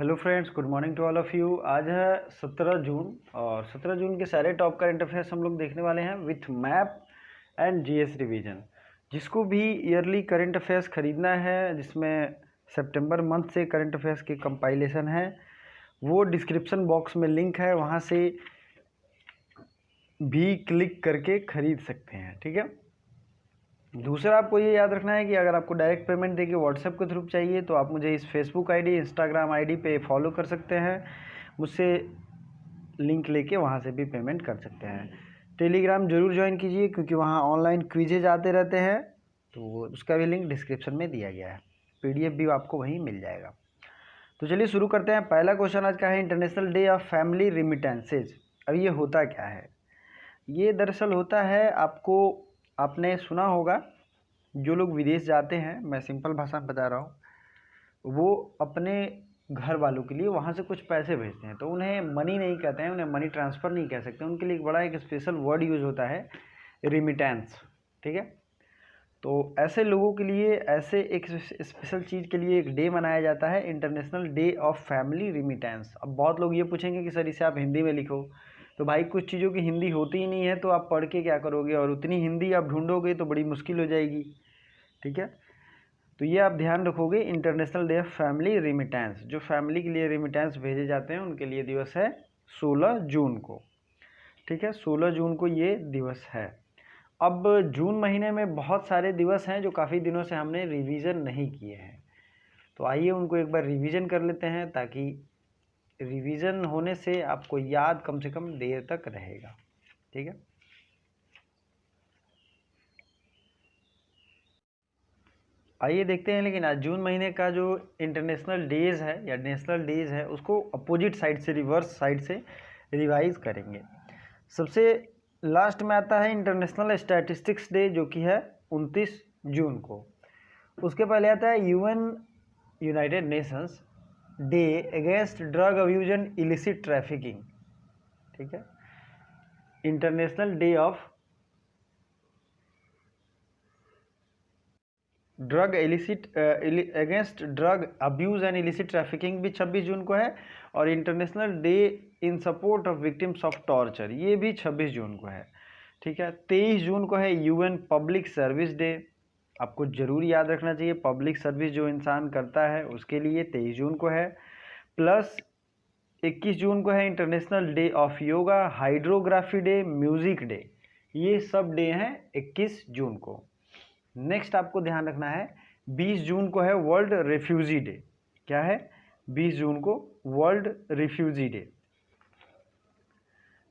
Hello friends, good morning to all of you. आज है 17 जून और 17 जून के सारे टॉप करंट अफेयर्स हम लोग देखने वाले हैं with map and GS revision. जिसको भी ईयरली करंट अफेयर्स खरीदना है, जिसमें सितंबर मंथ से करंट अफेयर्स की कंपाइलेशन है, वो डिस्क्रिप्शन बॉक्स में लिंक है, वहाँ से भी क्लिक करके खरीद सकते हैं। ठीक है। दूसरा, आपको ये याद रखना है कि अगर आपको डायरेक्ट पेमेंट देखिए व्हाट्सएप के थ्रू चाहिए तो आप मुझे इस फेसबुक आईडी, इंस्टाग्राम आईडी पे फॉलो कर सकते हैं, मुझसे लिंक लेके वहाँ से भी पेमेंट कर सकते हैं। टेलीग्राम जरूर ज्वाइन कीजिए क्योंकि वहाँ ऑनलाइन क्विजेज आते रहते हैं, तो उसका भी लिंक डिस्क्रिप्शन में दिया गया है। पीडीएफ भी आपको वहीं मिल जाएगा। तो चलिए शुरू करते हैं। पहला क्वेश्चन आज का है international day of family remittances. अब ये होता क्या है? ये दरअसल होता है, आपने सुना होगा, जो लोग विदेश जाते हैं, मैं सिंपल भाषा में बता रहा हूँ, वो अपने घर वालों के लिए वहाँ से कुछ पैसे भेजते हैं, तो उन्हें मनी नहीं कहते हैं, उन्हें मनी ट्रांसफ़र नहीं कह सकते, उनके लिए एक बड़ा एक स्पेशल वर्ड यूज़ होता है, रिमिटेंस। ठीक है। तो ऐसे लोगों के लिए, ऐसे एक स्पेशल चीज़ के लिए एक डे मनाया जाता है, international day of family remittance. अब बहुत लोग ये पूछेंगे कि सर इसे आप हिंदी में लिखो, तो भाई कुछ चीज़ों की हिंदी होती ही नहीं है, तो आप पढ़ के क्या करोगे, और उतनी हिंदी आप ढूंढोगे तो बड़ी मुश्किल हो जाएगी। ठीक है। तो ये आप ध्यान रखोगे, international day of family remittance, जो फैमिली के लिए रिमिटेंस भेजे जाते हैं उनके लिए दिवस है 16 जून को। ठीक है, 16 जून को ये दिवस है। अब जून महीने में बहुत सारे दिवस हैं जो काफ़ी दिनों से हमने रिवीजन नहीं किए हैं, तो आइए उनको एक बार रिवीजन कर लेते हैं, ताकि रिवीजन होने से आपको याद कम से कम देर तक रहेगा। ठीक है। आइए देखते हैं। लेकिन आज जून महीने का जो इंटरनेशनल डेज है या नेशनल डेज है, उसको अपोजिट साइड से, रिवर्स साइड से रिवाइज करेंगे। सबसे लास्ट में आता है इंटरनेशनल स्टैटिस्टिक्स डे, जो कि है 29 जून को। उसके पहले आता है United Nations day against drug abuse and illicit trafficking. ठीक है। International day of drug illicit against drug abuse and illicit trafficking भी 26 जून को है, और international day in support of victims of torture, ये भी 26 जून को है। ठीक है। 23 जून को है यूएन पब्लिक सर्विस डे। आपको ज़रूर याद रखना चाहिए, पब्लिक सर्विस जो इंसान करता है उसके लिए 23 जून को है। प्लस 21 जून को है international day of yoga, hydrography day, music day. ये सब डे हैं 21 जून को। नेक्स्ट आपको ध्यान रखना है, 20 जून को है वर्ल्ड रिफ्यूजी डे। क्या है? 20 जून को वर्ल्ड रिफ्यूजी डे।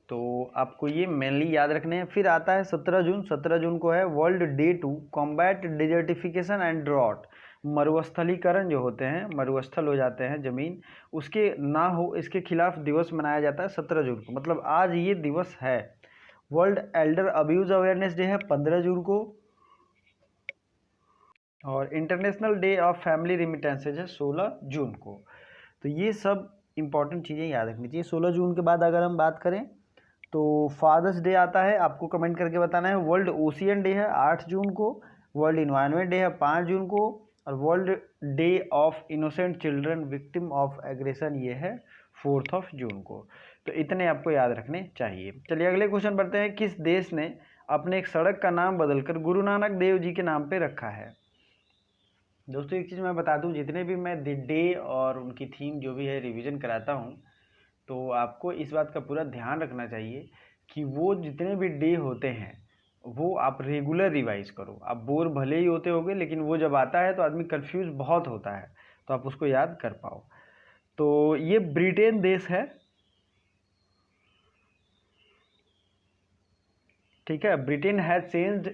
तो आपको ये मेनली याद रखने हैं। फिर आता है 17 जून। 17 जून को है world day to combat desertification and drought. मरुस्थलीकरण जो होते हैं, मरुस्थल हो जाते हैं ज़मीन, उसके ना हो, इसके खिलाफ दिवस मनाया जाता है 17 जून को, मतलब आज ये दिवस है। World Elder abuse awareness day है 15 जून को, और international day of family remittances है 16 जून को। तो ये सब इंपॉर्टेंट चीज़ें याद रखनी चाहिए। 16 जून के बाद अगर हम बात करें तो फादर्स डे आता है, आपको कमेंट करके बताना है। वर्ल्ड ओशियन डे है 8 जून को, वर्ल्ड इन्वायरमेंट डे है 5 जून को, और world day of innocent children victim of aggression ये है 4 जून को। तो इतने आपको याद रखने चाहिए। चलिए अगले क्वेश्चन बढ़ते हैं। किस देश ने अपने एक सड़क का नाम बदलकर गुरु नानक देव जी के नाम पे रखा है? दोस्तों एक चीज़ मैं बता दूं, जितने भी मैं डे और उनकी थीम जो भी है रिवीजन कराता हूं, तो आपको इस बात का पूरा ध्यान रखना चाहिए कि वो जितने भी डे होते हैं वो आप रेगुलर रिवाइज करो। आप बोर भले ही होते होगे, लेकिन वो जब आता है तो आदमी कंफ्यूज बहुत होता है, तो आप उसको याद कर पाओ। तो ये ब्रिटेन देश है। ठीक है। Britain has changed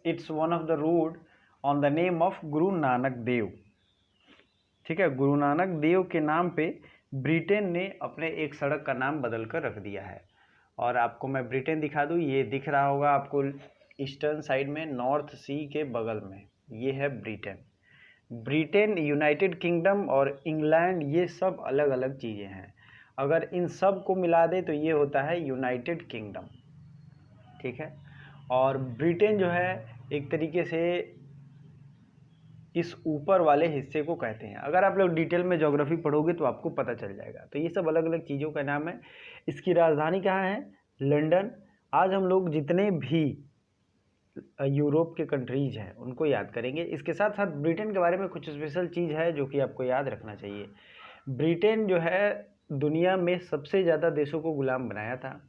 it's one of the road on the name of Guru Nanak Dev. ठीक है। गुरु नानक देव के नाम पे ब्रिटेन ने अपने एक सड़क का नाम बदल कर रख दिया है। और आपको मैं ब्रिटेन दिखा दूँ, ये दिख रहा होगा आपको ईस्टर्न साइड में, नॉर्थ सी के बगल में, ये है ब्रिटेन। ब्रिटेन, यूनाइटेड किंगडम और इंग्लैंड, ये सब अलग अलग चीज़ें हैं। अगर इन सब को मिला दे तो ये होता है यूनाइटेड किंगडम। ठीक है। और ब्रिटेन जो है एक तरीके से इस ऊपर वाले हिस्से को कहते हैं। अगर आप लोग डिटेल में ज्योग्राफी पढ़ोगे तो आपको पता चल जाएगा। तो ये सब अलग अलग चीज़ों का नाम है। इसकी राजधानी कहाँ है? लंदन। आज हम लोग जितने भी यूरोप के कंट्रीज हैं उनको याद करेंगे। इसके साथ साथ ब्रिटेन के बारे में कुछ स्पेशल चीज़ है जो कि आपको याद रखना चाहिए। ब्रिटेन जो है दुनिया में सबसे ज़्यादा देशों को गुलाम बनाया था।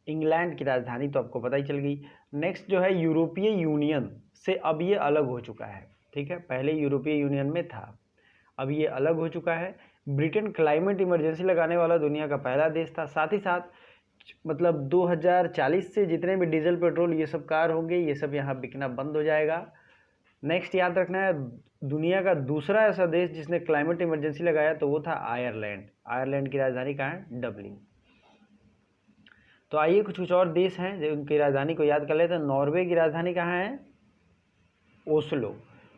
इंग्लैंड की राजधानी तो आपको पता ही चल गई। नेक्स्ट जो है यूरोपीय यूनियन से अब ये अलग हो चुका है, ठीक है। पहले यूरोपीय यूनियन में था, अब ये अलग हो चुका है। ब्रिटेन क्लाइमेट इमरजेंसी लगाने वाला दुनिया का पहला देश था। साथ ही साथ मतलब 2040 से जितने भी डीजल पेट्रोल ये सब कार होंगे ये सब यहाँ बिकना बंद हो जाएगा। नेक्स्ट याद रखना है, दुनिया का दूसरा ऐसा देश जिसने क्लाइमेट इमरजेंसी लगाया तो वो था आयरलैंड। आयरलैंड की राजधानी कहाँ है? डबलिन। तो आइए कुछ और देश हैं जो उनकी राजधानी को याद कर लेते हैं। नॉर्वे की राजधानी कहाँ है? ओस्लो।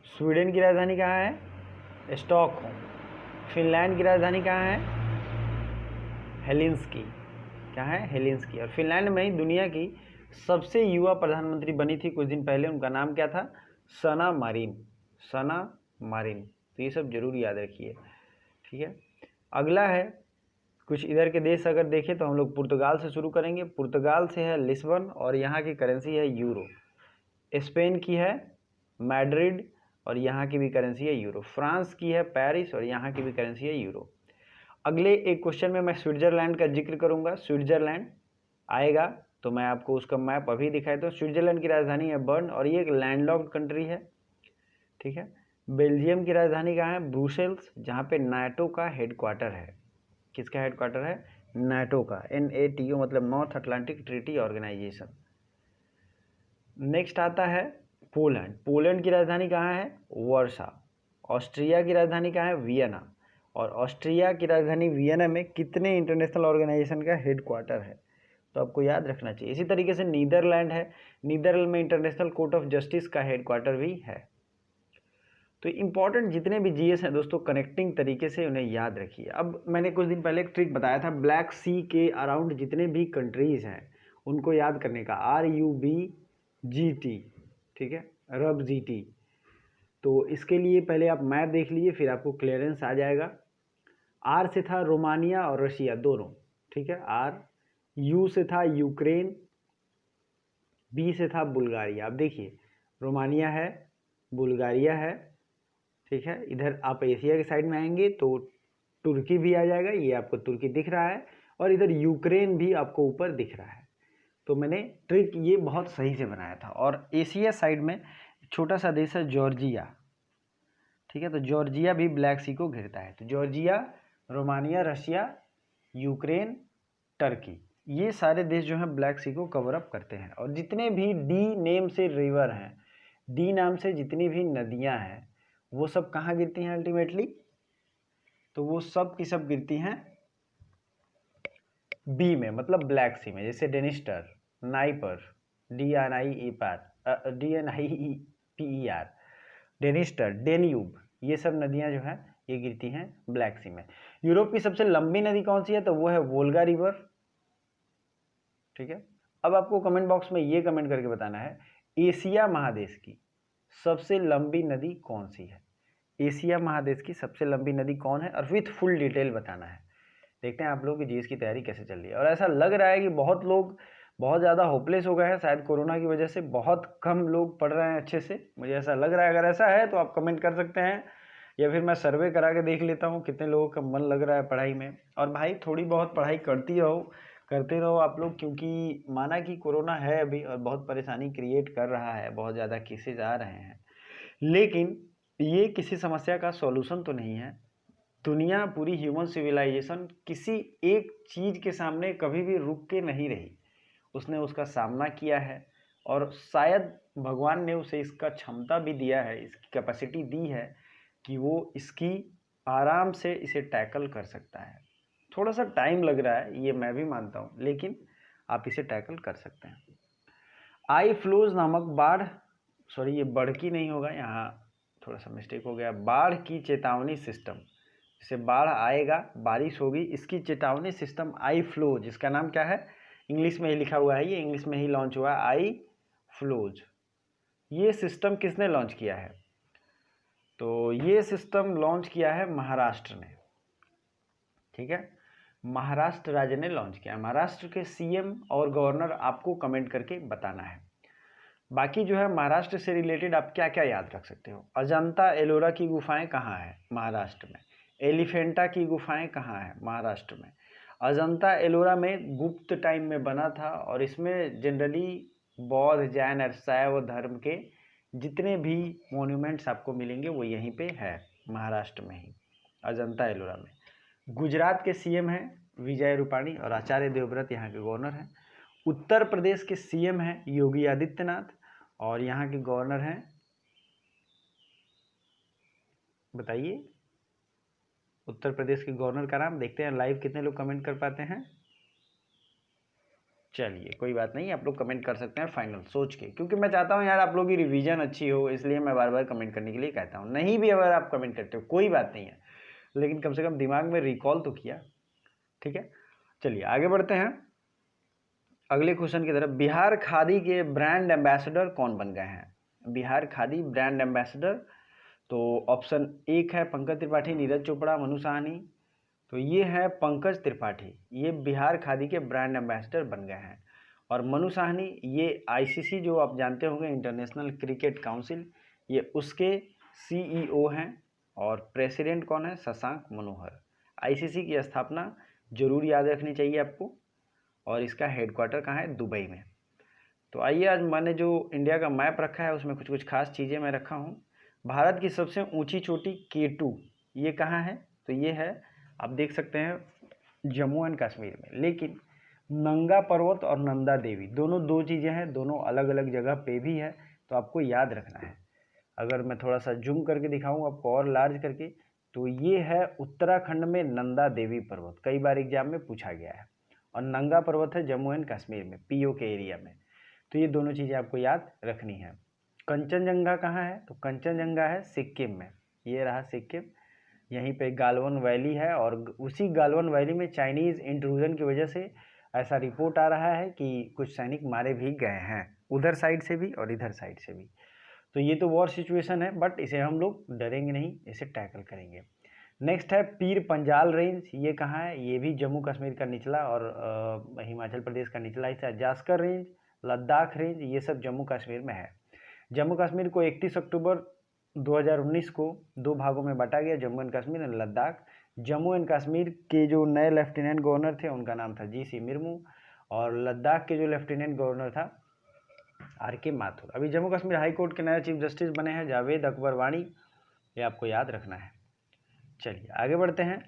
स्वीडन की राजधानी कहाँ है? स्टॉकहोम। फिनलैंड की राजधानी कहाँ है? हेलिंस्की। क्या है? हेलिंस्की। और फिनलैंड में ही दुनिया की सबसे युवा प्रधानमंत्री बनी थी कुछ दिन पहले, उनका नाम क्या था? सना मारिन। सना मारिन। तो ये सब जरूर याद रखिए, ठीक है। अगला है कुछ इधर के देश, अगर देखें तो हम लोग पुर्तगाल से शुरू करेंगे। पुर्तगाल से है लिस्बन और यहाँ की करेंसी है यूरो। स्पेन की है मैड्रिड और यहाँ की भी करेंसी है यूरो। फ्रांस की है पेरिस और यहाँ की भी करेंसी है यूरो। अगले एक क्वेश्चन में मैं स्विट्जरलैंड का जिक्र करूंगा। स्विट्जरलैंड आएगा तो मैं आपको उसका मैप अभी दिखाई दूँ। स्विट्जरलैंड की राजधानी है बर्न और ये एक लैंडलॉक्ड कंट्री है, ठीक है। बेल्जियम की राजधानी कहाँ है? ब्रुसेल्स, जहाँ पे नाटो का हेडक्वार्टर है। किसका हेडक्वार्टर है? नाटो का। NATO मतलब North Atlantic Treaty Organization. Next आता है पोलैंड। पोलैंड की राजधानी कहाँ है? वर्सा। ऑस्ट्रिया की राजधानी कहाँ है? वियना। और ऑस्ट्रिया की राजधानी वियना में कितने इंटरनेशनल ऑर्गेनाइजेशन का हेडक्वार्टर है? तो आपको याद रखना चाहिए। इसी तरीके से नीदरलैंड है। नीदरलैंड में इंटरनेशनल कोर्ट ऑफ जस्टिस का हेडक्वार्टर भी है। तो इंपॉर्टेंट जितने भी जीएस हैं दोस्तों, कनेक्टिंग तरीके से उन्हें याद रखिए। अब मैंने कुछ दिन पहले एक ट्रिक बताया था, ब्लैक सी के अराउंड जितने भी कंट्रीज़ हैं उनको याद करने का। RUBGT, ठीक है, RUBGT। तो इसके लिए पहले आप मैप देख लीजिए, फिर आपको क्लियरेंस आ जाएगा। R से था रोमानिया और रशिया दोनों, ठीक है, R। U से था यूक्रेन, B से था बुल्गारिया। अब देखिए रोमानिया है, बुल्गारिया है, ठीक है। इधर आप एशिया के साइड में आएंगे तो तुर्की भी आ जाएगा, ये आपको तुर्की दिख रहा है, और इधर यूक्रेन भी आपको ऊपर दिख रहा है। तो मैंने ट्रिक ये बहुत सही से बनाया था। और एशिया साइड में छोटा सा देश है जॉर्जिया, ठीक है। तो जॉर्जिया भी ब्लैक सी को घेरता है। तो Georgia, Romania, Russia, Ukraine, Turkey, ये सारे देश जो हैं ब्लैक सी को कवर अप करते हैं। और जितने भी डी नेम से रिवर हैं, डी नाम से जितनी भी नदियां हैं, वो सब कहाँ गिरती हैं अल्टीमेटली? तो वो सब की सब गिरती हैं बी में, मतलब ब्लैक सी में। जैसे Dniester, NIPER, DNIPER, Dniester, Danube, ये सब नदियां जो हैं ये गिरती हैं ब्लैक सी में। यूरोप की सबसे लंबी नदी कौन सी है? तो वो है वोल्गा रिवर, ठीक है। अब आपको कमेंट बॉक्स में ये कमेंट करके बताना है, एशिया महादेश की सबसे लंबी नदी कौन सी है? एशिया महादेश की सबसे लंबी नदी कौन है? और विथ फुल डिटेल बताना है। देखते हैं आप लोगों की जीएस की तैयारी कैसे चल रही है। और ऐसा लग रहा है कि बहुत लोग बहुत ज़्यादा होपलेस हो गए हैं, शायद कोरोना की वजह से बहुत कम लोग पढ़ रहे हैं अच्छे से, मुझे ऐसा लग रहा है। अगर ऐसा है तो आप कमेंट कर सकते हैं, या फिर मैं सर्वे करा के देख लेता हूँ कितने लोगों का मन लग रहा है पढ़ाई में। और भाई थोड़ी बहुत पढ़ाई करते रहो आप लोग, क्योंकि माना कि कोरोना है अभी और बहुत परेशानी क्रिएट कर रहा है, बहुत ज़्यादा केसेज आ रहे हैं, लेकिन ये किसी समस्या का सॉल्यूशन तो नहीं है। दुनिया पूरी ह्यूमन सिविलाइजेशन किसी एक चीज़ के सामने कभी भी रुक के नहीं रही, उसने उसका सामना किया है। और शायद भगवान ने उसे इसका क्षमता भी दिया है, इसकी कैपेसिटी दी है कि वो इसकी आराम से इसे टैकल कर सकता है। थोड़ा सा टाइम लग रहा है, ये मैं भी मानता हूँ, लेकिन आप इसे टैकल कर सकते हैं। आई फ्लूज नामक बाढ़, सॉरी ये बढ़ की नहीं होगा, यहाँ थोड़ा सा मिस्टेक हो गया, बाढ़ की चेतावनी सिस्टम, जैसे बाढ़ आएगा, बारिश होगी, इसकी चेतावनी सिस्टम आई फ्लोज, इसका नाम क्या है? इंग्लिश में ही लिखा हुआ है, ये इंग्लिश में ही लॉन्च हुआ है, आई फ्लोज। ये सिस्टम किसने लॉन्च किया है? तो ये सिस्टम लॉन्च किया है महाराष्ट्र ने, ठीक है, महाराष्ट्र राज्य ने लॉन्च किया। महाराष्ट्र के सीएम और गवर्नर आपको कमेंट करके बताना है। बाकी जो है महाराष्ट्र से रिलेटेड आप क्या क्या याद रख सकते हो। अजंता एलोरा की गुफाएं कहाँ है? महाराष्ट्र में। एलिफेंटा की गुफाएं कहाँ है? महाराष्ट्र में। अजंता एलोरा में गुप्त टाइम में बना था और इसमें जनरली बौद्ध, जैन और शैव धर्म के जितने भी मॉन्यूमेंट्स आपको मिलेंगे वो यहीं पे है, महाराष्ट्र में ही, अजंता एलोरा में। गुजरात के सीएम हैं विजय रूपाणी और आचार्य देवव्रत यहाँ के गवर्नर हैं। उत्तर प्रदेश के सीएम हैं योगी आदित्यनाथ और यहाँ के गवर्नर हैं, बताइए उत्तर प्रदेश के गवर्नर का नाम। देखते हैं लाइव कितने लोग कमेंट कर पाते हैं। चलिए कोई बात नहीं, आप लोग कमेंट कर सकते हैं फाइनल सोच के, क्योंकि मैं चाहता हूँ यार आप लोगों की रिवीजन अच्छी हो, इसलिए मैं बार बार कमेंट करने के लिए कहता हूँ। नहीं भी अगर आप कमेंट करते हो कोई बात नहीं है, लेकिन कम से कम दिमाग में रिकॉल तो किया, ठीक है। चलिए आगे बढ़ते हैं अगले क्वेश्चन की तरफ। बिहार खादी के ब्रांड एम्बेसडर कौन बन गए हैं? बिहार खादी ब्रांड एम्बेसडर, तो ऑप्शन 1 है पंकज त्रिपाठी, नीरज चोपड़ा, मनु साहनी। तो ये है पंकज त्रिपाठी, ये बिहार खादी के ब्रांड एम्बेसडर बन गए हैं। और मनु साहनी ये आईसीसी जो आप जानते होंगे, इंटरनेशनल क्रिकेट काउंसिल, ये उसके सीईओ हैं। और प्रेसिडेंट कौन है? शशांक मनोहर। आईसीसी की स्थापना जरूर याद रखनी चाहिए आपको, और इसका हेडक्वार्टर कहाँ है? दुबई में। तो आइए आज मैंने जो इंडिया का मैप रखा है उसमें कुछ कुछ खास चीज़ें मैं रखा हूँ। भारत की सबसे ऊंची चोटी K2 ये कहाँ है? तो ये है, आप देख सकते हैं, जम्मू एंड कश्मीर में। लेकिन नंगा पर्वत और नंदा देवी दोनों दो चीज़ें हैं, दोनों अलग अलग जगह पे भी है, तो आपको याद रखना है। अगर मैं थोड़ा सा जूम करके दिखाऊं आपको और लार्ज करके, तो ये है उत्तराखंड में नंदा देवी पर्वत, कई बार एग्जाम में पूछा गया है। और नंगा पर्वत है जम्मू एंड कश्मीर में, पीओ के एरिया में। तो ये दोनों चीज़ें आपको याद रखनी है। कंचनजंगा कहाँ है? तो कंचनजंगा है सिक्किम में, ये रहा सिक्किम। यहीं पे गालवन वैली है और उसी गालवन वैली में चाइनीज़ इंट्रूजन की वजह से ऐसा रिपोर्ट आ रहा है कि कुछ सैनिक मारे भी गए हैं, उधर साइड से भी और इधर साइड से भी। तो ये तो वॉर सिचुएशन है, बट इसे हम लोग डरेंगे नहीं, इसे टैकल करेंगे। नेक्स्ट है पीर पंजाल रेंज, ये कहाँ है? ये भी जम्मू कश्मीर का निचला और हिमाचल प्रदेश का निचला हिस्सा। जास्कर रेंज, लद्दाख रेंज, ये सब जम्मू कश्मीर में है। जम्मू कश्मीर को 31 अक्टूबर 2019 को दो भागों में बांटा गया, जम्मू एंड कश्मीर और लद्दाख। जम्मू एंड कश्मीर के जो नए लेफ्टिनेंट गवर्नर थे उनका नाम था GC मुर्मू, और लद्दाख के जो लेफ्टिनेंट गवर्नर था RK माथुर। अभी जम्मू कश्मीर हाई कोर्ट के नए चीफ जस्टिस बने हैं जावेद अकबर वाणी, ये आपको याद रखना है। चलिए आगे बढ़ते हैं।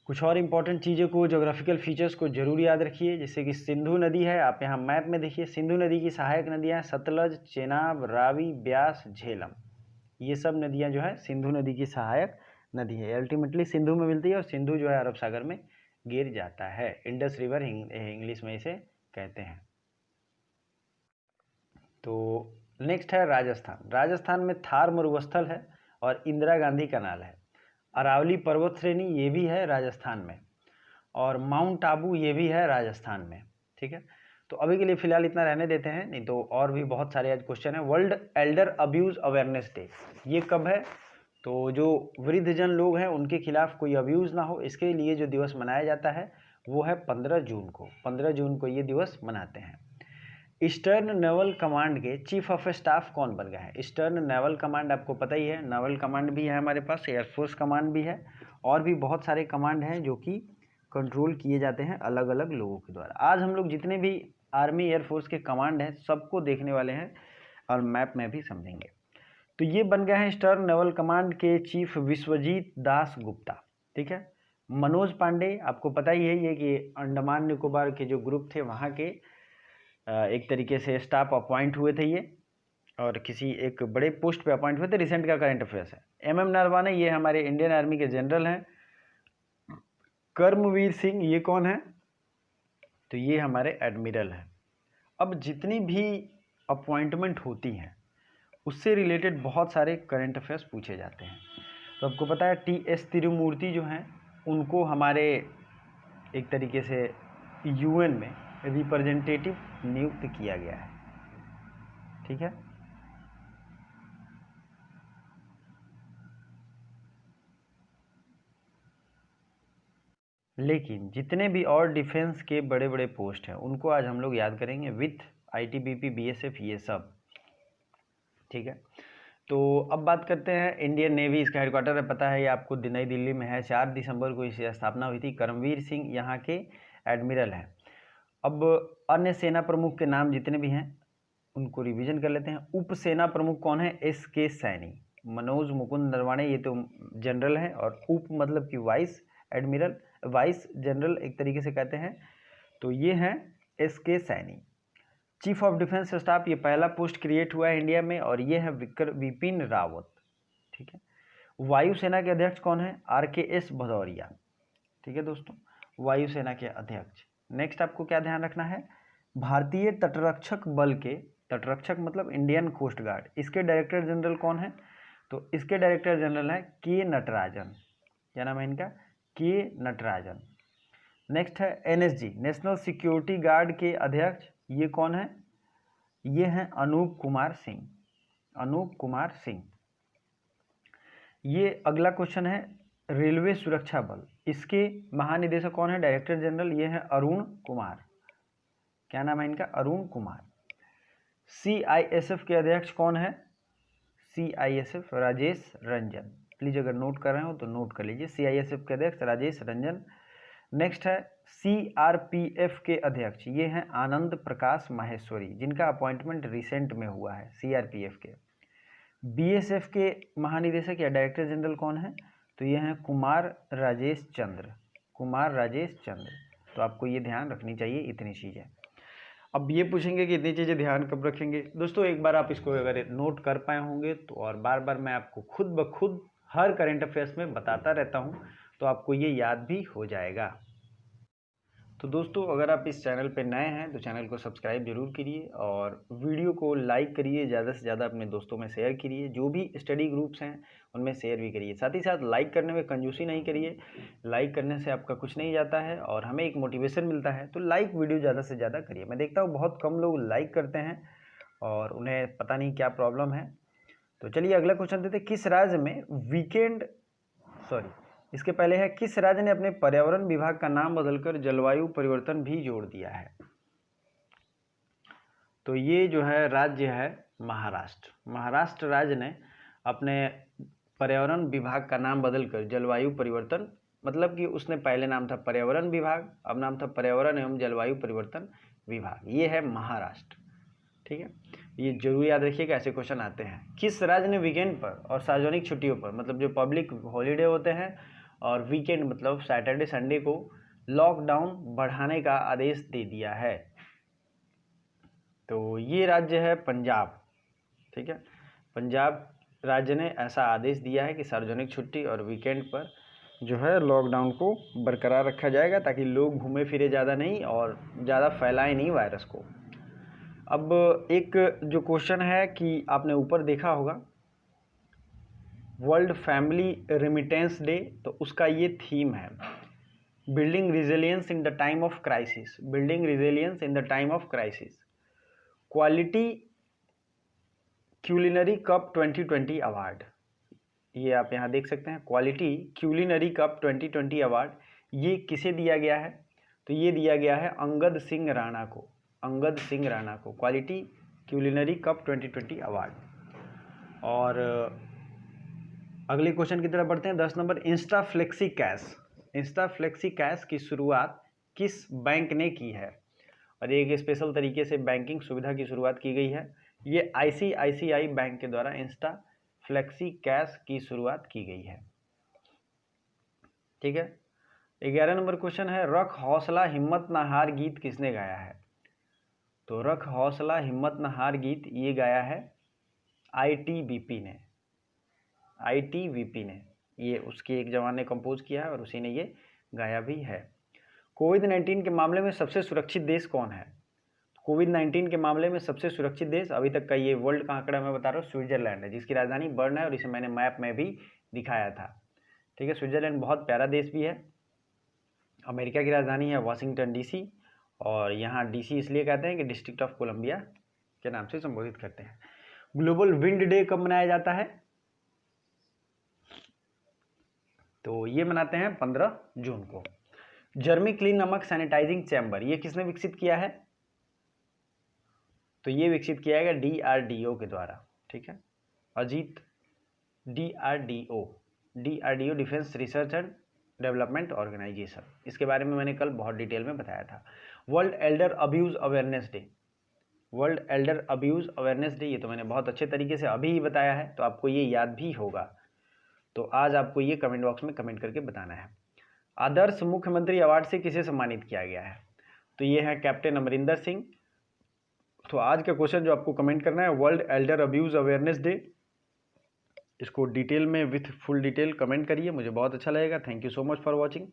कुछ और इंपॉर्टेंट चीज़ों को, ज्योग्राफिकल फीचर्स को जरूर याद रखिए, जैसे कि सिंधु नदी है, आप यहाँ मैप में देखिए, सिंधु नदी की सहायक नदियाँ सतलज, चेनाब, रावी, ब्यास, झेलम, ये सब नदियाँ जो है सिंधु नदी की सहायक नदी है। अल्टीमेटली सिंधु में मिलती है और सिंधु जो है अरब सागर में गिर जाता है। इंडस रिवर इंग्लिश में इसे कहते हैं। तो नेक्स्ट है राजस्थान। राजस्थान में थार मरुस्थल है और इंदिरा गांधी कनाल है। अरावली पर्वत श्रेणी ये भी है राजस्थान में, और माउंट आबू ये भी है राजस्थान में, ठीक है। तो अभी के लिए फिलहाल इतना रहने देते हैं, नहीं तो और भी बहुत सारे आज क्वेश्चन है। World Elder abuse awareness day ये कब है? तो जो वृद्धजन लोग हैं उनके खिलाफ कोई अब्यूज़ ना हो, इसके लिए जो दिवस मनाया जाता है वो है 15 जून को। 15 जून को ये दिवस मनाते हैं। ईस्टर्न नेवल कमांड के चीफ ऑफ स्टाफ कौन बन गए हैं? ईस्टर्न नेवल कमांड आपको पता ही है, नेवल कमांड भी है हमारे पास, एयरफोर्स कमांड भी है, और भी बहुत सारे कमांड हैं जो कि कंट्रोल किए जाते हैं अलग अलग लोगों के द्वारा। आज हम लोग जितने भी आर्मी एयरफोर्स के कमांड हैं सबको देखने वाले हैं और मैप में भी समझेंगे। तो ये बन गए हैं ईस्टर्न नेवल कमांड के चीफ विश्वजीत दास गुप्ता, ठीक है। मनोज पांडे आपको पता ही है, ये कि अंडमान निकोबार के जो ग्रुप थे वहाँ के एक तरीके से स्टाफ अपॉइंट हुए थे ये, और किसी एक बड़े पोस्ट पे अपॉइंट हुए थे। रिसेंट का करंट अफेयर्स है। MM नरवाने ये हमारे इंडियन आर्मी के जनरल हैं। कर्मवीर सिंह ये कौन है? तो ये हमारे एडमिरल हैं। अब जितनी भी अपॉइंटमेंट होती हैं उससे रिलेटेड बहुत सारे करंट अफेयर्स पूछे जाते हैं। तो आपको पता है TS तिरुमूर्ति जो हैं उनको हमारे एक तरीके से UN में रिप्रेजेंटेटिव नियुक्त किया गया है, ठीक है। लेकिन जितने भी और डिफेंस के बड़े बड़े पोस्ट हैं उनको आज हम लोग याद करेंगे विथ आईटीबीपी, बीएसएफ, ये सब। ठीक है, तो अब बात करते हैं इंडियन नेवी। इसका हेडक्वार्टर है, पता है ये आपको, नई दिल्ली में है। 4 दिसंबर को इसकी स्थापना हुई थी। करमवीर सिंह यहाँ के एडमिरल हैं। अब अन्य सेना प्रमुख के नाम जितने भी हैं उनको रिवीजन कर लेते हैं। उप सेना प्रमुख कौन है? एस.के. सैनी। मनोज मुकुंद नरवाणे, ये तो जनरल हैं, और उप मतलब कि वाइस एडमिरल, वाइस जनरल एक तरीके से कहते हैं, तो ये हैं SK. Saini. Chief of defence staff, ये पहला पोस्ट क्रिएट हुआ है इंडिया में, और ये है विपिन रावत। ठीक है। वायुसेना के अध्यक्ष कौन है? आर.के.एस. भदौरिया। ठीक है दोस्तों, वायुसेना के अध्यक्ष। नेक्स्ट आपको क्या ध्यान रखना है? भारतीय तटरक्षक बल के, तटरक्षक मतलब इंडियन कोस्ट गार्ड, इसके डायरेक्टर जनरल कौन है? तो इसके डायरेक्टर जनरल है के नटराजन। क्या नाम है इनका? के नटराजन। नेक्स्ट है एनएसजी, नेशनल सिक्योरिटी गार्ड के अध्यक्ष, ये कौन है? ये हैं अनूप कुमार सिंह। अनूप कुमार सिंह। ये अगला क्वेश्चन है रेलवे सुरक्षा बल, इसके महानिदेशक कौन है? डायरेक्टर जनरल, ये है अरुण कुमार। क्या नाम है इनका? अरुण कुमार। सीआईएसएफ के अध्यक्ष कौन है? सीआईएसएफ राजेश रंजन। प्लीज अगर नोट कर रहे हो तो नोट कर लीजिए, सीआईएसएफ के अध्यक्ष राजेश रंजन। नेक्स्ट है सीआरपीएफ के अध्यक्ष, ये हैं आनंद प्रकाश माहेश्वरी, जिनका अपॉइंटमेंट रिसेंट में हुआ है सीआरपीएफ के। बीएसएफ के महानिदेशक या डायरेक्टर जनरल कौन है? तो ये हैं कुमार राजेश चंद्र। कुमार राजेश चंद्र। तो आपको ये ध्यान रखनी चाहिए इतनी चीज़ें। अब ये पूछेंगे कि इतनी चीज़ें ध्यान कब रखेंगे? दोस्तों एक बार आप इसको अगर नोट कर पाए होंगे तो, और बार बार मैं आपको खुद ब खुद हर करंट अफेयर्स में बताता रहता हूँ, तो आपको ये याद भी हो जाएगा। तो दोस्तों अगर आप इस चैनल पे नए हैं तो चैनल को सब्सक्राइब जरूर करिए, और वीडियो को लाइक करिए, ज़्यादा से ज़्यादा अपने दोस्तों में शेयर करिए, जो भी स्टडी ग्रुप्स हैं उनमें शेयर भी करिए। साथ ही साथ लाइक करने में कंजूसी नहीं करिए, लाइक करने से आपका कुछ नहीं जाता है और हमें एक मोटिवेशन मिलता है, तो लाइक वीडियो ज़्यादा से ज़्यादा करिए। मैं देखता हूँ बहुत कम लोग लाइक करते हैं और उन्हें पता नहीं क्या प्रॉब्लम है। तो चलिए अगला क्वेश्चन देते, किस राज्य में इसके पहले है, किस राज्य ने अपने पर्यावरण विभाग का नाम बदलकर जलवायु परिवर्तन भी जोड़ दिया है? तो ये जो है राज्य है महाराष्ट्र। महाराष्ट्र राज्य ने अपने पर्यावरण विभाग का नाम बदलकर जलवायु परिवर्तन, मतलब कि उसने पहले नाम था पर्यावरण विभाग, अब नाम था पर्यावरण एवं जलवायु परिवर्तन विभाग। ये है महाराष्ट्र। ठीक है, ये जरूर याद रखिएगा, ऐसे क्वेश्चन आते हैं। किस राज्य ने वीकेंड पर और सार्वजनिक छुट्टियों पर, मतलब जो पब्लिक हॉलीडे होते हैं और वीकेंड मतलब सैटरडे संडे को, लॉकडाउन बढ़ाने का आदेश दे दिया है? तो ये राज्य है पंजाब। ठीक है, पंजाब राज्य ने ऐसा आदेश दिया है कि सार्वजनिक छुट्टी और वीकेंड पर जो है लॉकडाउन को बरकरार रखा जाएगा, ताकि लोग घूमे फिरे ज़्यादा नहीं और ज़्यादा फैलाए नहीं वायरस को। अब एक जो क्वेश्चन है कि आपने ऊपर देखा होगा वर्ल्ड फैमिली रेमिटेंस डे, तो उसका ये थीम है building resilience in the time of crisis. Building resilience in the time of crisis. Quality culinary cup 2020 award, ये आप यहाँ देख सकते हैं, क्वालिटी क्यूलिनरी कप 2020 अवार्ड, ये किसे दिया गया है? तो ये दिया गया है अंगद सिंह राणा को। अंगद सिंह राणा को क्वालिटी क्यूलिनरी कप 2020 अवार्ड। और अगले क्वेश्चन की तरफ बढ़ते हैं, 10 number, Insta flexi cash. Insta flexi cash की शुरुआत किस बैंक ने की है? और एक स्पेशल तरीके से बैंकिंग सुविधा की शुरुआत की गई है। ये आईसीआईसीआई बैंक के द्वारा इंस्टा फ्लेक्सी कैश की शुरुआत की गई है। ठीक है, 11 नंबर क्वेश्चन है, रख हौसला हिम्मत न हार गीत किसने गाया है? तो रख हौसला हिम्मत न हार गीत ये गाया है आईटीबीपी ने। आईटीबीपी ने, ये उसके एक जवान ने कंपोज किया है और उसी ने ये गाया भी है। कोविड-19 के मामले में सबसे सुरक्षित देश कौन है? कोविड-19 के मामले में सबसे सुरक्षित देश अभी तक का ये वर्ल्ड का आंकड़ा मैं बता रहा हूँ, स्विट्जरलैंड है, जिसकी राजधानी बर्न है, और इसे मैंने मैप में भी दिखाया था। ठीक है, स्विट्जरलैंड बहुत प्यारा देश भी है। अमेरिका की राजधानी है वाशिंगटन डीसी, और यहाँ डीसी इसलिए कहते हैं कि डिस्ट्रिक्ट ऑफ कोलंबिया के नाम से संबोधित करते हैं। ग्लोबल विंड डे कब मनाया जाता है? तो ये मनाते हैं 15 जून को। जर्मीक्लीन नामक सैनिटाइजिंग चैम्बर ये किसने विकसित किया है? तो ये विकसित किया गया DRDO के द्वारा, ठीक है, Ajit, DRDO defence research and development organisation. इसके बारे में मैंने कल बहुत डिटेल में बताया था। World Elder abuse awareness day, world Elder abuse awareness day, ये तो मैंने बहुत अच्छे तरीके से अभी ही बताया है, तो आपको ये याद भी होगा। तो आज आपको ये कमेंट बॉक्स में कमेंट करके बताना है। आदर्श मुख्यमंत्री अवार्ड से किसे सम्मानित किया गया है? तो ये है कैप्टन अमरिंदर सिंह। तो आज का क्वेश्चन जो आपको कमेंट करना है, world Elder abuse awareness day, इसको डिटेल में विथ फुल डिटेल कमेंट करिए, मुझे बहुत अच्छा लगेगा। Thank you so much for watching.